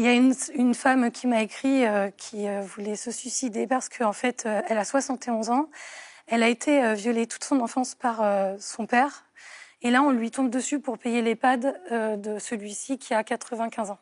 Il y a une femme qui m'a écrit qui voulait se suicider parce qu'en fait, elle a 71 ans. Elle a été violée toute son enfance par son père. Et là, on lui tombe dessus pour payer l'EHPAD de celui-ci qui a 95 ans.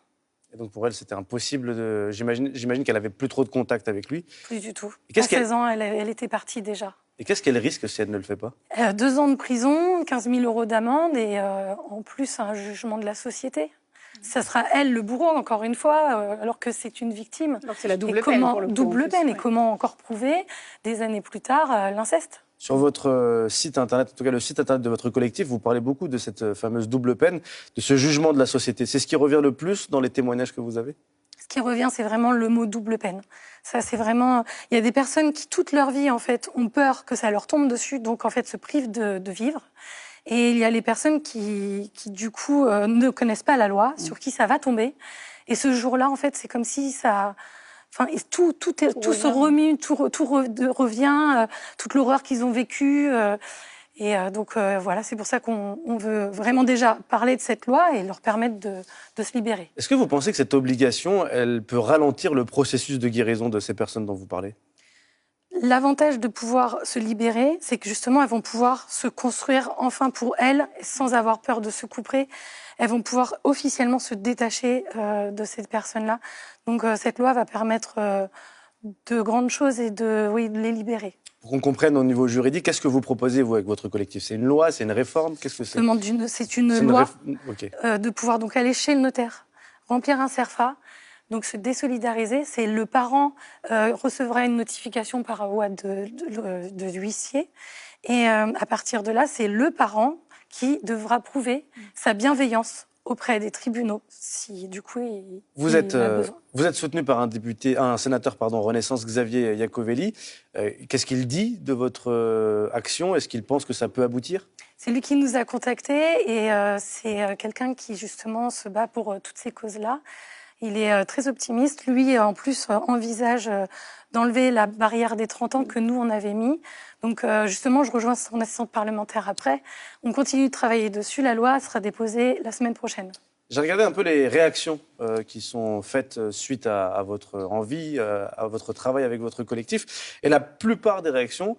Et donc pour elle, c'était impossible de... J'imagine qu'elle avait plus trop de contact avec lui. Plus du tout. À 16 ans, elle était partie déjà. Et qu'est-ce qu'elle risque si elle ne le fait pas? 2 ans de prison, 15 000 € d'amende et en plus un jugement de la société. Ça sera elle le bourreau, encore une fois, alors que c'est une victime. Alors c'est la double peine pour le coup. Double peine. Et comment encore prouver, des années plus tard, l'inceste? Sur votre site internet, en tout cas le site internet de votre collectif, vous parlez beaucoup de cette fameuse double peine, de ce jugement de la société. C'est ce qui revient le plus dans les témoignages que vous avez? Ce qui revient, c'est vraiment le mot double peine. Ça, c'est vraiment... Il y a des personnes qui, toute leur vie, en fait, ont peur que ça leur tombe dessus, donc, en fait, se privent de vivre. Et il y a les personnes qui du coup, ne connaissent pas la loi, sur qui ça va tomber. Et ce jour-là, en fait, c'est comme si ça... Enfin, tout se remue, tout revient, toute l'horreur qu'ils ont vécue. Voilà, c'est pour ça qu'on veut vraiment déjà parler de cette loi et leur permettre de se libérer. Est-ce que vous pensez que cette obligation, elle peut ralentir le processus de guérison de ces personnes dont vous parlez? L'avantage de pouvoir se libérer, c'est que justement, elles vont pouvoir se construire enfin pour elles, sans avoir peur de se couper. Elles vont pouvoir officiellement se détacher de ces personnes-là. Donc cette loi va permettre de grandes choses et de les libérer. Pour qu'on comprenne au niveau juridique, qu'est-ce que vous proposez, vous, avec votre collectif? C'est une loi, c'est une réforme? Qu'est-ce que c'est? C'est une loi de pouvoir donc aller chez le notaire, remplir un CERFA, donc se désolidariser. C'est le parent recevra une notification par voie de l'huissier. Et à partir de là, c'est le parent qui devra prouver sa bienveillance auprès des tribunaux, si du coup vous êtes soutenu par un sénateur, Renaissance, Xavier Iacovelli. Qu'est-ce qu'il dit de votre action? Est-ce qu'il pense que ça peut aboutir? C'est lui qui nous a contactés et c'est quelqu'un qui justement se bat pour toutes ces causes-là. Il est très optimiste. Lui, en plus, envisage d'enlever la barrière des 30 ans que nous, on avait mis. Donc, justement, je rejoins son assistante parlementaire après. On continue de travailler dessus. La loi sera déposée la semaine prochaine. J'ai regardé un peu les réactions qui sont faites suite à votre envie, à votre travail avec votre collectif. Et la plupart des réactions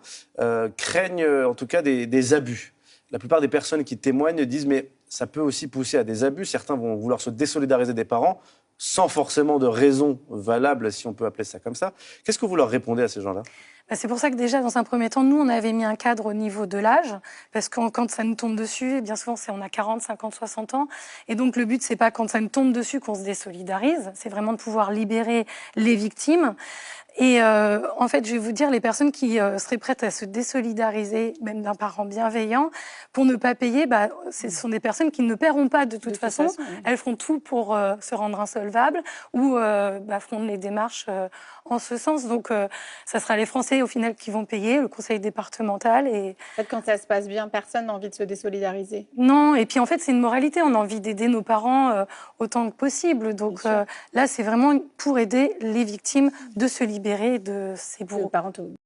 craignent en tout cas des abus. La plupart des personnes qui témoignent disent mais ça peut aussi pousser à des abus. Certains vont vouloir se désolidariser des parents sans forcément de raison valable, si on peut appeler ça comme ça. Qu'est-ce que vous leur répondez à ces gens-là? C'est pour ça que déjà, dans un premier temps, nous, on avait mis un cadre au niveau de l'âge, parce que quand ça nous tombe dessus, bien souvent, on a 40, 50, 60 ans. Et donc, le but, c'est pas quand ça nous tombe dessus qu'on se désolidarise, c'est vraiment de pouvoir libérer les victimes. Et en fait, je vais vous dire, les personnes qui seraient prêtes à se désolidariser, même d'un parent bienveillant, pour ne pas payer, ce sont des personnes qui ne paieront pas de toute façon. Elles feront tout pour se rendre insolvables ou feront les démarches en ce sens. Donc, ça sera les Français, au final, qui vont payer, le conseil départemental. Et... En fait, quand ça se passe bien, personne n'a envie de se désolidariser. Non, et puis en fait, c'est une moralité. On a envie d'aider nos parents autant que possible. Donc là, c'est vraiment pour aider les victimes de se libérer de ces bourreaux.